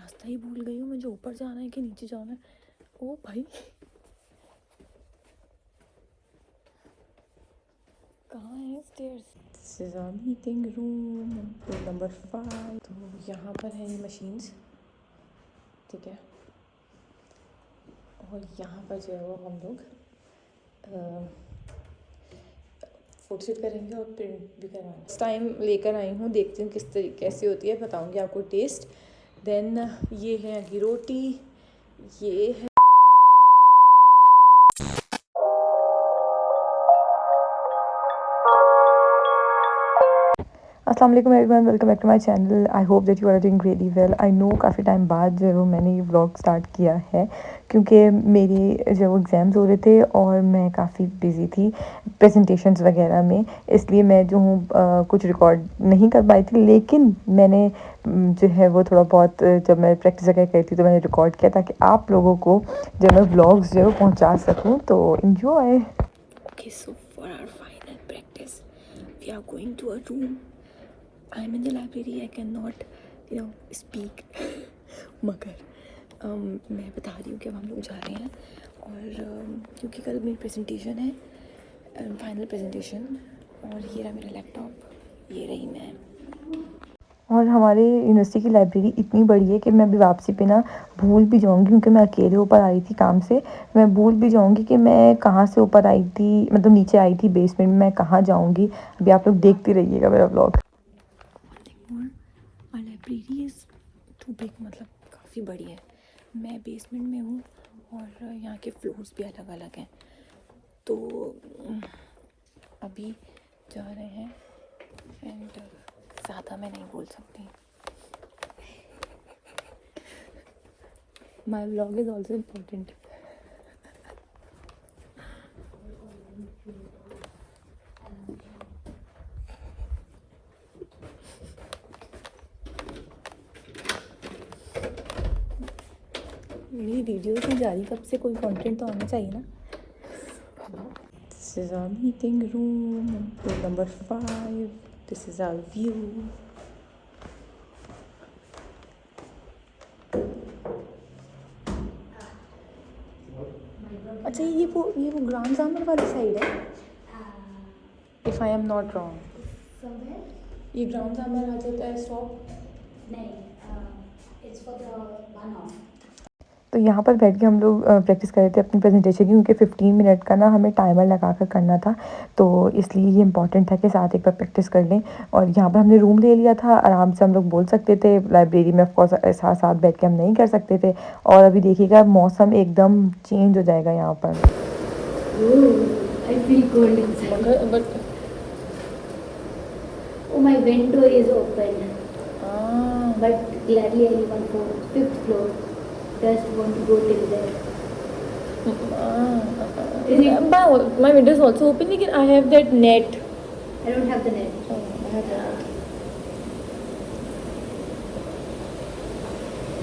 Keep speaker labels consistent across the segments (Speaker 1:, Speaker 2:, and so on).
Speaker 1: रास्ता ही भूल गई हूँ, मुझे ऊपर जाना है कि नीचे जाना है। ओ भाई, कहाँ है stairs? This is our meeting room number 5। तो यहाँ पर है ये मशीन्स, ठीक है। और यहाँ पर जो है वो हम लोग फोटोशूट करेंगे और प्रिंट भी करवाएंगे। इस टाइम लेकर आई हूँ, देखती हूँ किस तरीके कैसे होती है, बताऊँगी आपको टेस्ट। देन ये है यहाँ की रोटी, ये है अस्सलाम वालेकुम everyone, welcome back to my channel. I hope that you are doing really well. I know काफ़ी टाइम बाद जो है वो मैंने ये व्लॉग स्टार्ट किया है, क्योंकि मेरे जो वो एग्ज़ाम्स हो रहे थे और मैं काफ़ी बिज़ी थी प्रेजेंटेशंस वगैरह में, इसलिए मैं जो हूँ कुछ रिकॉर्ड नहीं कर पाई थी। लेकिन मैंने जो है वो थोड़ा बहुत जब मैं प्रैक्टिस वगैरह करी थी तो मैंने रिकॉर्ड किया, ताकि आप लोगों को जब मैं व्लॉग्स जो है वो पहुँचा सकूँ। तो enjoy. Okay, so for our final practice we are going to a room. I'm in the library, I cannot, speak. मगर मैं बता रही हूँ कि अब हम लोग जा रहे हैं। और क्योंकि कल मेरी प्रेजेंटेशन है, फाइनल प्रेजेंटेशन। और ये रहा मेरा लैपटॉप, ये रही मैं। और हमारे यूनिवर्सिटी की लाइब्रेरी इतनी बड़ी है कि मैं अभी वापसी पे ना भूल भी जाऊंगी, क्योंकि मैं अकेले ऊपर आई थी काम से। मैं भूल भी जाऊंगी कि मैं कहाँ से ऊपर आई थी, मतलब नीचे आई थी बेसमेंट में, मैं कहाँ जाऊंगी। अभी आप लोग देखते रहिएगा मेरा व्लॉग। और लाइब्रेरी इज़ टू बिग, मतलब काफ़ी बड़ी है। मैं बेसमेंट में हूँ और यहाँ के फ्लोर्स भी अलग अलग हैं। तो अभी जा रहे हैं एंड ज़्यादा मैं नहीं बोल सकती। माई व्लॉग इज़ ऑल्सो इम्पोर्टेंट। मेरी वीडियोस नहीं जा रही कब से, कोई कंटेंट तो आना चाहिए ना। This is our meeting room number 5। This is our view. अच्छा, ये वो ग्राम जामर वाली साइड है, if I am not wrong. ये ग्राम जामर आ जाता है स्टॉप।
Speaker 2: नहीं, it's for the one off.
Speaker 1: तो यहाँ पर बैठ के हम लोग प्रैक्टिस कर रहे थे अपनी प्रेजेंटेशन की, क्योंकि 15 मिनट का ना हमें टाइमर लगा कर करना था। तो इसलिए ये इंपॉर्टेंट था कि साथ एक बार प्रैक्टिस कर लें। और यहाँ पर हमने रूम ले लिया था, आराम से हम लोग बोल सकते थे। लाइब्रेरी में ऑफकोर्स साथ साथ बैठ के हम नहीं कर सकते थे। और अभी देखिएगा मौसम एकदम चेंज हो जाएगा यहाँ पर।
Speaker 2: I feel cold inside.
Speaker 1: But
Speaker 2: Oh, my window is open. But gladly I live on fifth floor. Just want to go till there.
Speaker 1: my window is also open, लेकिन I have that net.
Speaker 2: I don't have the net.
Speaker 1: I have that.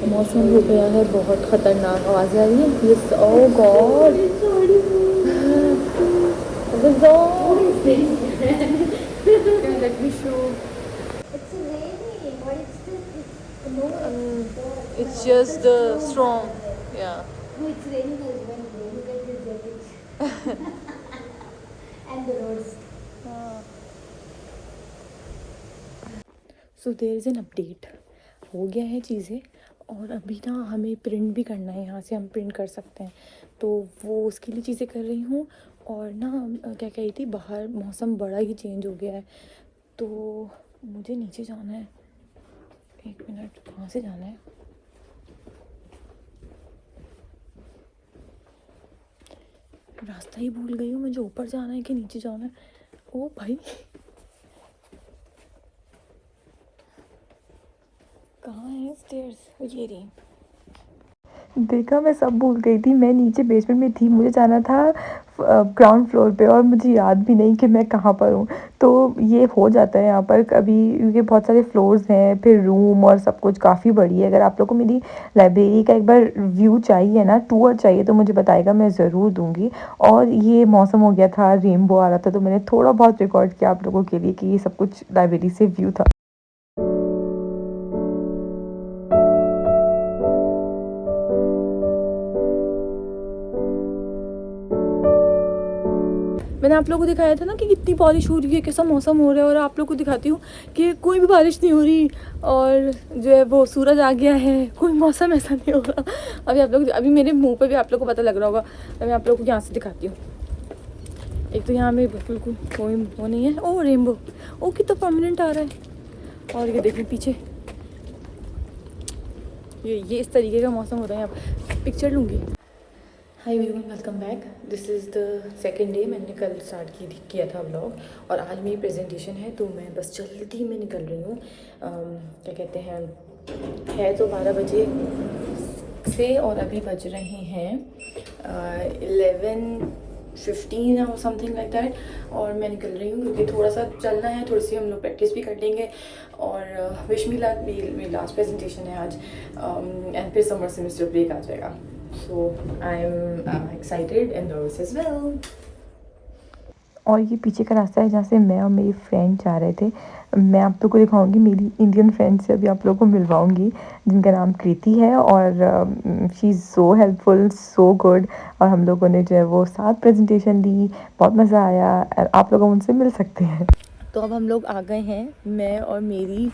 Speaker 1: मौसम हो गया है बहुत खतरनाक, आवाज़ें आ रही हैं। This oh God, this let me show.
Speaker 2: It's raining, but it's still no.
Speaker 1: It's just the storm, yeah.
Speaker 2: No, it's raining as well. Look at this jacket. And the roads.
Speaker 1: So there is an update, हो गया है चीज़ें। और अभी ना हमें print भी करना है, यहाँ से हम प्रिंट कर सकते हैं। तो वो उसके लिए चीज़ें कर रही हूँ। और ना क्या कह रही थी, बाहर मौसम बड़ा ही चेंज हो गया है, तो मुझे नीचे जाना है। एक मिनट, कहाँ से जाना है? रास्ता ही भूल गई हूँ, मुझे ऊपर जाना है कि नीचे जाना है। ओ भाई, कहाँ है स्टेयर्स? ये रही। देखा, मैं सब भूल गई थी। मैं नीचे बेसमेंट में थी, मुझे जाना था ग्राउंड फ्लोर पे, और मुझे याद भी नहीं कि मैं कहाँ पर हूँ। तो ये हो जाता है यहाँ पर कभी, क्योंकि बहुत सारे फ्लोर्स हैं, फिर रूम और सब कुछ काफ़ी बड़ी है। अगर आप लोगों को मेरी लाइब्रेरी का एक बार व्यू चाहिए ना, टूर चाहिए, तो मुझे बताएगा, मैं ज़रूर दूँगी। और ये मौसम हो गया था, रेनबो आ रहा था, तो मैंने थोड़ा बहुत रिकॉर्ड किया आप लोगों के लिए कि ये सब कुछ लाइब्रेरी से व्यू था। मैंने आप लोगों को दिखाया था ना कि कितनी बारिश हो रही है, कैसा मौसम हो रहा है, और आप लोग को दिखाती हूँ कि कोई भी बारिश नहीं हो रही और जो है वो सूरज आ गया है, कोई मौसम ऐसा नहीं हो रहा। अभी मेरे मुंह पे भी आप लोग को पता लग रहा होगा। मैं आप लोग को यहाँ से दिखाती हूँ। एक तो यहाँ में बिल्कुल कोई वो नहीं है। ओ रेनबो, ओ कितना परमानेंट आ रहा है। और ये देखिए पीछे, ये इस तरीके का मौसम होता है यहाँ पर। पिक्चर लूँगी। हाय everyone, welcome back. This is the second day. मैंने कल स्टार्ट किया था व्लॉग, और आज मेरी प्रेजेंटेशन है, तो मैं बस जल्दी में निकल रही हूँ। क्या कहते हैं, है तो 12 बजे से, और अभी बज रहे हैं 11:15 और समथिंग लाइक दैट। और मैं निकल रही हूँ क्योंकि थोड़ा सा चलना है, थोड़ी सी हम लोग प्रैक्टिस भी कर लेंगे। और विश मी लक, मेरी लास्ट प्रेजेंटेशन है आज, एंड फिर समर सेमेस्टर ब्रेक आ जाएगा। So I'm excited and nervous as well. और ये पीछे का रास्ता है जहाँ से मैं और मेरी फ्रेंड जा रहे थे। मैं आप लोग को दिखाऊंगी, मेरी इंडियन फ्रेंड से अभी आप लोगों को मिलवाऊंगी, जिनका नाम कृति है। और she is so helpful, so good. और हम लोगों ने जो है वो साथ प्रेजेंटेशन दी, बहुत मज़ा आया। आप लोग उनसे मिल सकते हैं। तो अब हम लोग आ गए हैं, मैं और मेरी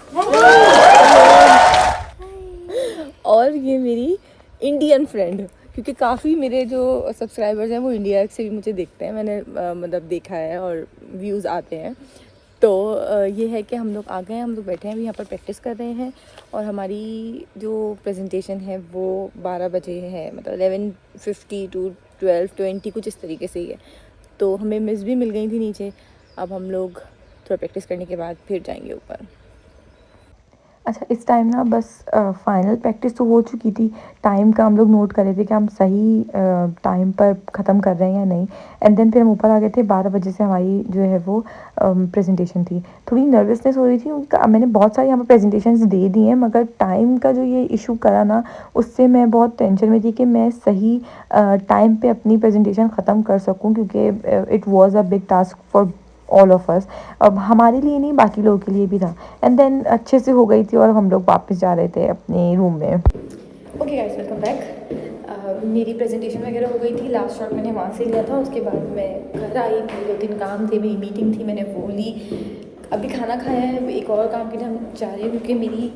Speaker 1: और ये मेरी इंडियन फ्रेंड, क्योंकि काफ़ी मेरे जो सब्सक्राइबर्स हैं वो इंडिया से भी मुझे देखते हैं। मैंने मतलब देखा है और व्यूज़ आते हैं। तो ये है कि हम लोग आ गए हैं, हम लोग बैठे हैं अभी यहाँ पर प्रैक्टिस कर रहे हैं। और हमारी जो प्रेजेंटेशन है वो 12 बजे है, मतलब 11:50 to 12:20 कुछ इस तरीके से ही है। तो हमें मिस भी मिल गई थी नीचे। अब हम लोग थोड़ा प्रैक्टिस करने के बाद फिर जाएंगे ऊपर। अच्छा, इस टाइम ना बस फाइनल प्रैक्टिस तो हो चुकी थी। टाइम का हम लोग नोट कर रहे थे कि हम सही टाइम पर ख़त्म कर रहे हैं या नहीं। एंड देन फिर हम ऊपर आ गए थे। 12 बजे से हमारी जो है वो प्रेजेंटेशन थी। थोड़ी नर्वसनेस हो रही थी, उनका मैंने बहुत सारी यहाँ पर प्रेजेंटेशंस दे दी हैं, मगर टाइम का जो ये इशू करा ना, उससे मैं बहुत टेंशन में थी कि मैं सही टाइम पे अपनी प्रेजेंटेशन ख़त्म कर सकूँ, क्योंकि it was a big task for all of us. अब हमारे लिए नहीं, बाकी लोगों के लिए भी था। एंड देन अच्छे से हो गई थी, और हम लोग वापस जा रहे थे अपने रूम में। Okay guys, welcome back. मेरी प्रेजेंटेशन वगैरह हो गई थी, लास्ट शॉट मैंने वहाँ से लिया था। उसके बाद मैं घर आई, मेरे 2-3 काम थे, मेरी मीटिंग थी, मैंने वो ली। अभी खाना खाया है, एक और काम के लिए हम जा रहे हैं, क्योंकि मेरी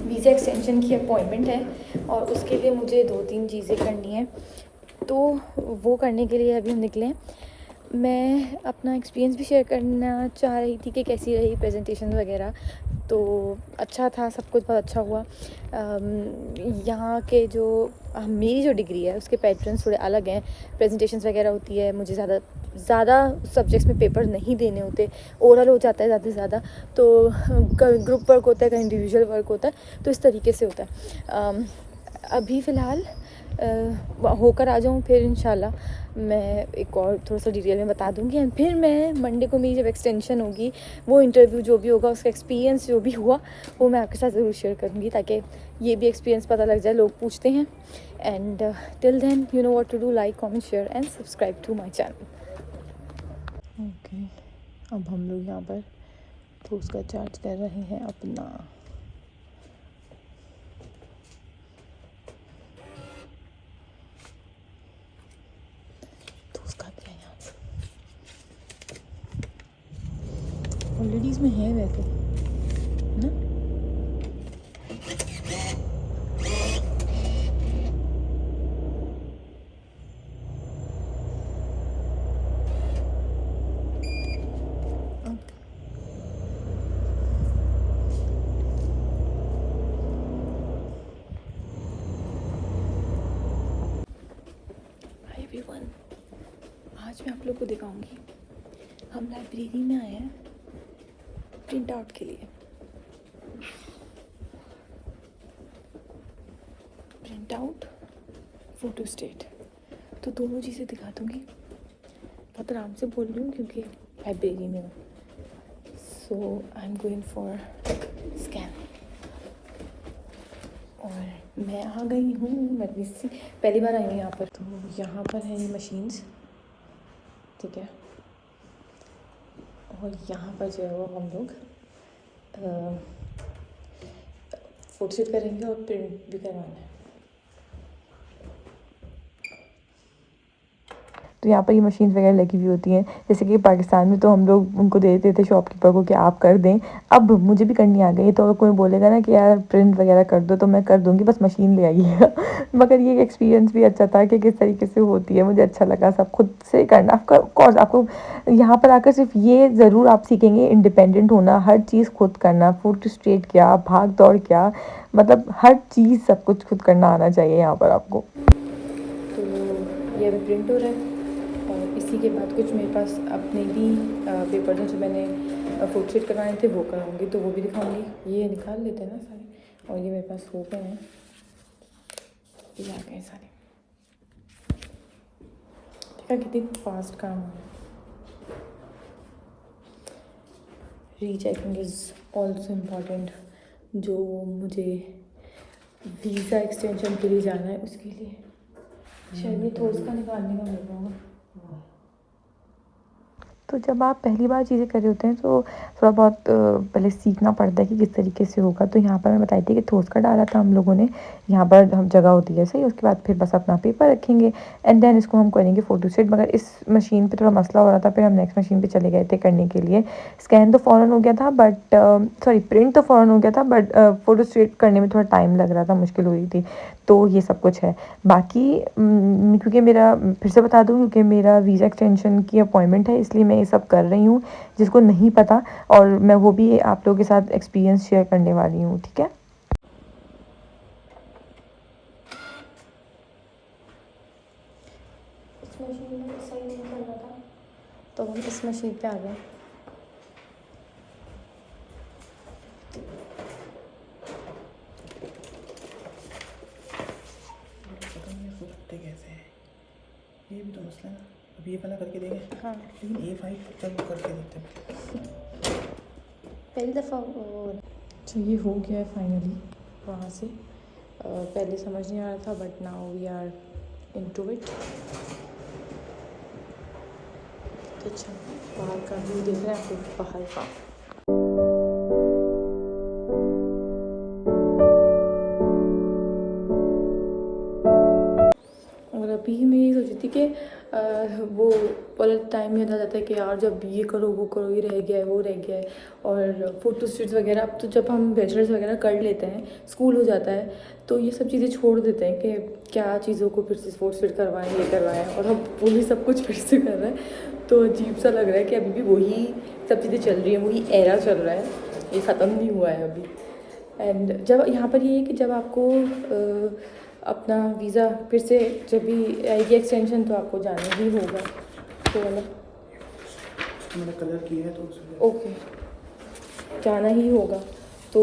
Speaker 1: वीज़ा एक्सटेंशन की अपॉइंटमेंट है, और उसके लिए मुझे 2-3 चीज़ें करनी है। तो वो करने के लिए अभी हम निकले हैं। मैं अपना एक्सपीरियंस भी शेयर करना चाह रही थी कि कैसी रही प्रेजेंटेशन वगैरह। तो अच्छा था, सब कुछ बहुत अच्छा हुआ। यहाँ के जो मेरी जो डिग्री है उसके पैटर्न्स थोड़े अलग हैं। प्रेजेंटेशंस वगैरह होती है, मुझे ज़्यादा सब्जेक्ट्स में पेपर नहीं देने होते, ओरल हो जाता है ज़्यादा से ज़्यादा। तो ग्रुप वर्क होता है, कहीं इंडिविजुअल वर्क होता है, तो इस तरीके से होता है। अभी फ़िलहाल होकर आ जाऊँ, फिर इंशाल्लाह मैं एक और थोड़ा सा डिटेल में बता दूँगी। एंड फिर मैं मंडे को मेरी जब एक्सटेंशन होगी, वो इंटरव्यू जो भी होगा, उसका एक्सपीरियंस जो भी हुआ वो मैं आपके साथ ज़रूर शेयर करूँगी, ताकि ये भी एक्सपीरियंस पता लग जाए, लोग पूछते हैं। And till then you know what to do, like, comment, share and subscribe to my channel. Okay, अब हम लोग यहाँ पर तो उसका चार्ज कर रहे हैं अपना। ऑलरेडी इसमें है वैसे ना। हाय एवरीवन, आज मैं आप लोग को दिखाऊंगी, हम लाइब्रेरी में आए हैं प्रिंट आउट के लिए। प्रिंट आउट, फ़ोटो स्टेट, तो दोनों चीज़ें दिखा दूँगी। बहुत आराम से बोल रही हूँ क्योंकि लाइब्रेरी में हूँ। So I am going for scan. और मैं आ गई हूँ, मैं पहली बार आई हूँ यहाँ पर। तो यहाँ पर है ये मशीन्स, ठीक है। और यहाँ पर जो है वो हम लोग फ़ोटो शूट करेंगे और प्रिंट भी करवाना है। तो यहाँ पर ये मशीन वगैरह लगी हुई होती हैं। जैसे कि पाकिस्तान में तो हम लोग उनको दे देते थे शॉपकीपर को कि आप कर दें, अब मुझे भी करनी आ गई। तो अगर कोई बोलेगा ना कि यार प्रिंट वगैरह कर दो तो मैं कर दूँगी, बस मशीन ले आइएगा। मगर ये एक्सपीरियंस भी अच्छा था कि किस तरीके से होती है, मुझे अच्छा लगा सब खुद से करना। ऑफ कोर्स आपको यहाँ पर आकर सिर्फ ये ज़रूर आप सीखेंगे इंडिपेंडेंट होना, हर चीज़ खुद करना, फोटो स्ट्रेट क्या, भाग दौड़ क्या, मतलब हर चीज़ सब कुछ खुद करना आना चाहिए यहाँ पर आपको।
Speaker 3: तो ये अभी प्रिंट हो रहा है और इसी के बाद कुछ मेरे पास अपने भी पेपर हैं जो मैंने फोटो शूट करवाए थे वो कराऊंगी, तो वो भी दिखाऊंगी। ये निकाल लेते हैं ना सारे, और ये मेरे पास हो गए हैं, ये आ गए सारे। देखा कितनी फास्ट काम है। रीचेकिंग इज़ ऑल्सो इम्पॉर्टेंट, जो मुझे वीज़ा एक्सटेंशन के लिए जाना है उसके लिए। शायद ये थोड़ा निकालने का मिल रहा होगा।
Speaker 1: तो जब आप पहली बार चीज़ें कर रहे होते हैं तो थोड़ा बहुत पहले सीखना पड़ता है कि किस तरीके से होगा। तो यहाँ पर मैं बताई थी कि ठोस का डाला था हम लोगों ने, यहाँ पर हम जगह होती है सही, उसके बाद फिर बस अपना पेपर रखेंगे एंड देन इसको हम करेंगे फ़ोटो सेट। मगर इस मशीन पे थोड़ा मसला हो रहा था, फिर हम नेक्स्ट मशीन पे चले गए थे करने के लिए। स्कैन तो फ़ौरन हो गया था बट सॉरी प्रिंट तो फ़ौरन हो गया था बट फ़ोटो स्टेट करने में थोड़ा टाइम लग रहा था, मुश्किल हो रही थी। तो ये सब कुछ है। बाकी क्योंकि मेरा फिर से बता दूँ, क्योंकि मेरा वीज़ा एक्सटेंशन की अपॉइंटमेंट है इसलिए मैं ये सब कर रही हूँ, जिसको नहीं पता, और मैं वो भी आप लोगों के साथ एक्सपीरियंस शेयर करने वाली हूँ, ठीक है।
Speaker 3: इस मशीन में सही नहीं चल रहा था तो हम इस मशीन पे आ गए।
Speaker 4: कैसे है ये भी तो मसला है। अब ये वाला करके देंगे,
Speaker 3: हाँ
Speaker 4: लेकिन A5 चलो करके देखते हैं
Speaker 3: पहली दफ़ा। तो ये हो गया है फाइनली वहाँ से। पहले समझ नहीं आ रहा था but now we are into it. अच्छा बाहर का व्यू देख रहे हैं आपको, बाहर का। और अभी मैं ये सोची थी कि वो वाला टाइम याद आ जाता है कि यार जब ये करो वो करो, ये रह गया है वो रह गया है। और फ़ोटो शूट्स वगैरह अब तो जब हम बैचलर्स वगैरह कर लेते हैं, स्कूल हो जाता है, तो ये सब चीज़ें छोड़ देते हैं कि क्या चीज़ों को फिर से फ़ोटो शूट करवाएं, ये करवाएं, और हम वही सब कुछ फिर से कर रहे हैं। तो अजीब सा लग रहा है कि अभी भी वही सब चीज़ें चल रही हैं, वही एरा चल रहा है, ये ख़त्म नहीं हुआ है अभी। एंड जब यहाँ पर ये है कि जब आपको अपना वीज़ा फिर से जब भी आएगी एक्सटेंशन तो आपको जाना ही होगा। तो
Speaker 4: मैंने कलर किया है तो
Speaker 3: ओके जाना ही होगा, तो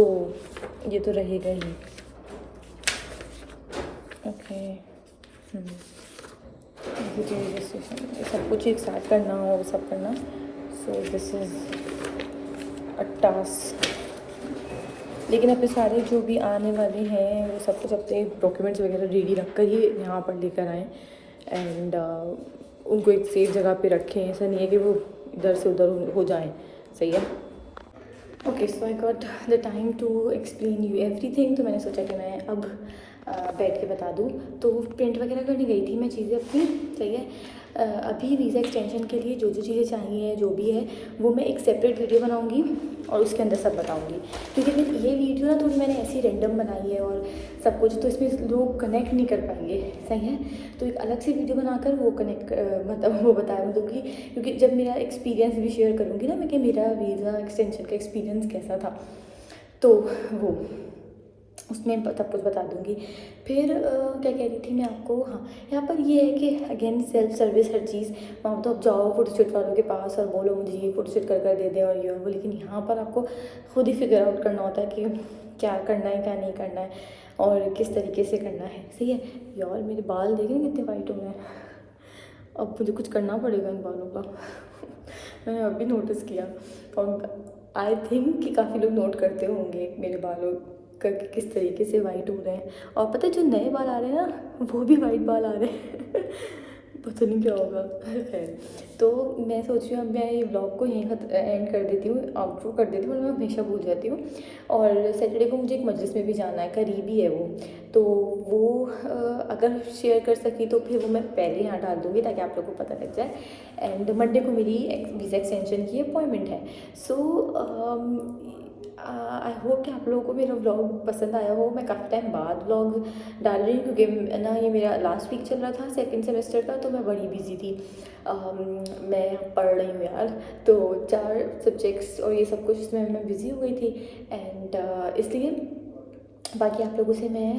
Speaker 3: ये तो रहेगा ही। ओके रजिस्ट्रेशन सब कुछ एक साथ करना और सब करना। So this is a task. लेकिन अपने सारे जो भी आने वाले हैं वो सब कुछ अपने डॉक्यूमेंट्स वगैरह रेडी रख कर ही यहाँ पर लेकर आएँ एंड उनको एक सेफ जगह पे रखें। ऐसा नहीं है कि वो इधर से उधर हो जाएं। सही है। Okay so I got the time to explain you everything. तो मैंने सोचा कि मैं अब बैठ के बता दूँ। तो प्रिंट वगैरह करने गई थी मैं चीज़ें अपनी। सही है। अभी वीज़ा एक्सटेंशन के लिए जो जो चीज़ें चाहिए जो भी है वो मैं एक सेपरेट वीडियो बनाऊंगी और उसके अंदर सब बताऊंगी। क्योंकि फिर ये वीडियो ना थोड़ी मैंने ऐसी रैंडम बनाई है और सब कुछ, तो इसमें लोग कनेक्ट नहीं कर पाएंगे। सही है। तो एक अलग से वीडियो बनाकर वो कनेक्ट मतलब वो बता दूँगी, क्योंकि जब मेरा एक्सपीरियंस भी शेयर करूँगी ना मैं कि मेरा वीज़ा एक्सटेंशन का एक्सपीरियंस कैसा था, तो वो उसमें सब कुछ बता दूँगी। फिर क्या कह रही थी मैं आपको, हाँ यहाँ पर ये है कि अगेन सेल्फ सर्विस हर चीज़। वहाँ तो आप जाओ फोटोशूट वालों के पास और बोलो मुझे ये फ़ोटोशूट कर दे दें और ये और वो, लेकिन यहाँ पर आपको खुद ही फिगर आउट करना होता है कि क्या करना है क्या नहीं करना है और किस तरीके से करना है। सही है। यार मेरे बाल देख रहे हैं कितने वाइट हो गए हैं, अब मुझे कुछ करना पड़ेगा इन बालों का। मैंने अभी नोटिस किया और आई थिंक कि काफ़ी लोग नोट करते होंगे मेरे बालों का किस तरीके से वाइट हो रहे हैं। और पता है जो नए बाल आ रहे हैं ना वो भी वाइट बाल आ रहे हैं। पता नहीं क्या होगा। खैर, तो मैं सोच रही हूँ अब मैं ये व्लॉग को यहीं एंड कर देती हूँ, आउटरो कर देती हूँ, वरना मैं हमेशा भूल जाती हूँ। और सैटरडे को मुझे एक मजलिस में भी जाना है, करीबी है वो, तो वो अगर शेयर कर सकी तो फिर वो मैं पहले यहाँ डाल दूँगी ताकि आप लोगों को पता लग जाए। एंड मंडे को मेरी वीज़ा एक्सटेंशन की अपॉइंटमेंट है। सो आई होप कि आप लोगों को मेरा व्लॉग पसंद आया हो। मैं काफ़ी टाइम बाद व्लॉग डाल रही हूँ क्योंकि ना ये मेरा लास्ट वीक चल रहा था सेकंड सेमेस्टर का, तो मैं बड़ी बिजी थी। मैं पढ़ रही हूँ यार, तो 4 सब्जेक्ट्स और ये सब कुछ इसमें मैं बिज़ी हो गई थी। एंड इसलिए बाकी आप लोगों से मैं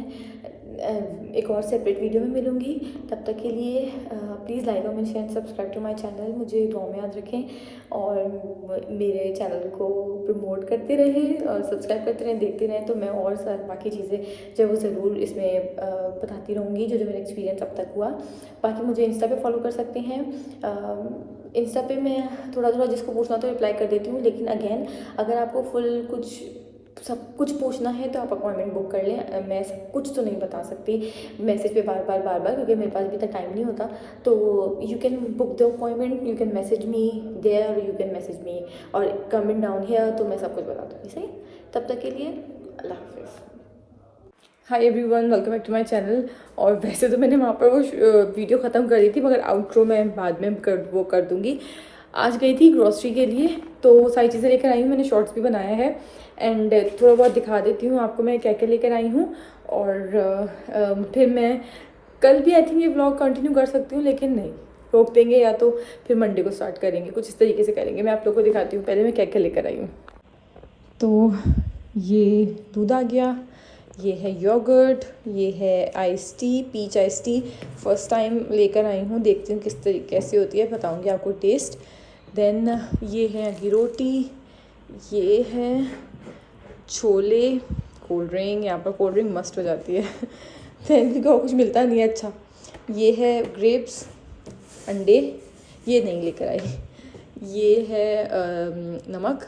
Speaker 3: एक और सेपरेट वीडियो में मिलूँगी। तब तक के लिए please like comment share subscribe to my channel. मुझे दुआ में याद रखें और मेरे चैनल को प्रमोट करते रहें और सब्सक्राइब करते रहें, देखते रहें, तो मैं और बाकी चीज़ें जो वो ज़रूर इसमें बताती रहूँगी जो मेरा एक्सपीरियंस अब तक हुआ। बाकी मुझे इंस्टा पे फॉलो कर सकते हैं। इंस्टा पे मैं थोड़ा थोड़ा जिसको पूछना तो रिप्लाई कर देती हूँ, लेकिन अगेन अगर आपको फुल सब कुछ पूछना है तो आप अपॉइंटमेंट बुक कर लें। मैं सब कुछ तो नहीं बता सकती मैसेज पे बार बार क्योंकि मेरे पास भी इतना टाइम नहीं होता। तो you can book the appointment, you can message me there, you can message me और कमेंट डाउन हियर, तो मैं सब कुछ बता दूँगी। सही, तब तक के लिए अल्लाह हाफिज़। Hi everyone, welcome back to my channel. और वैसे तो मैंने वहाँ पर वो वीडियो ख़त्म कर दी थी, मगर आउटरो मैं बाद में कर दूँगी। आज गई थी ग्रॉसरी के लिए, तो सारी चीज़ें लेकर आई हूँ। मैंने शॉर्ट्स भी बनाया है एंड थोड़ा बहुत दिखा देती हूँ आपको मैं क्या क्या लेकर आई हूँ। और फिर मैं कल भी आई थिंक ये व्लॉग कंटिन्यू कर सकती हूँ, लेकिन नहीं, रोक देंगे या तो फिर मंडे को स्टार्ट करेंगे, कुछ इस तरीके से करेंगे। मैं आप लोगों को दिखाती हूँ पहले मैं क्या क्या लेकर आई हूँ। तो ये दूध आ गया, ये है योगर्ट, ये है ice tea, peach ice tea, first time लेकर आई हूँ, देखती हूँ किस तरीके कैसी होती है, बताऊँगी आपको टेस्ट। देन ये है अगी रोटी, ये है छोले, कोल्ड ड्रिंक, यहाँ पर कोल्ड ड्रिंक मस्त हो जाती है। देन भी कुछ मिलता नहीं है अच्छा। ये है ग्रेप्स, अंडे, ये नहीं लेकर आई। ये है नमक,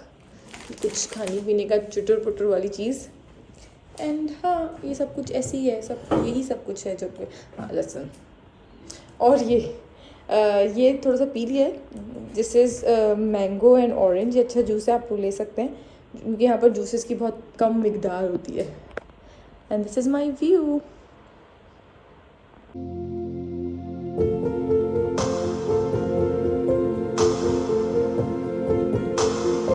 Speaker 3: कुछ खाने पीने का चुटर पुटर वाली चीज़। एंड हाँ, ये सब कुछ ऐसे ही है, सब यही सब कुछ है जो कि हाँ, लहसुन। और ये थोड़ा सा पी लिया है, this is mango and orange. ये अच्छा जूस है, आप लोग ले सकते हैं क्योंकि यहाँ पर जूसेस की बहुत कम मिकदार होती है। And this is my view.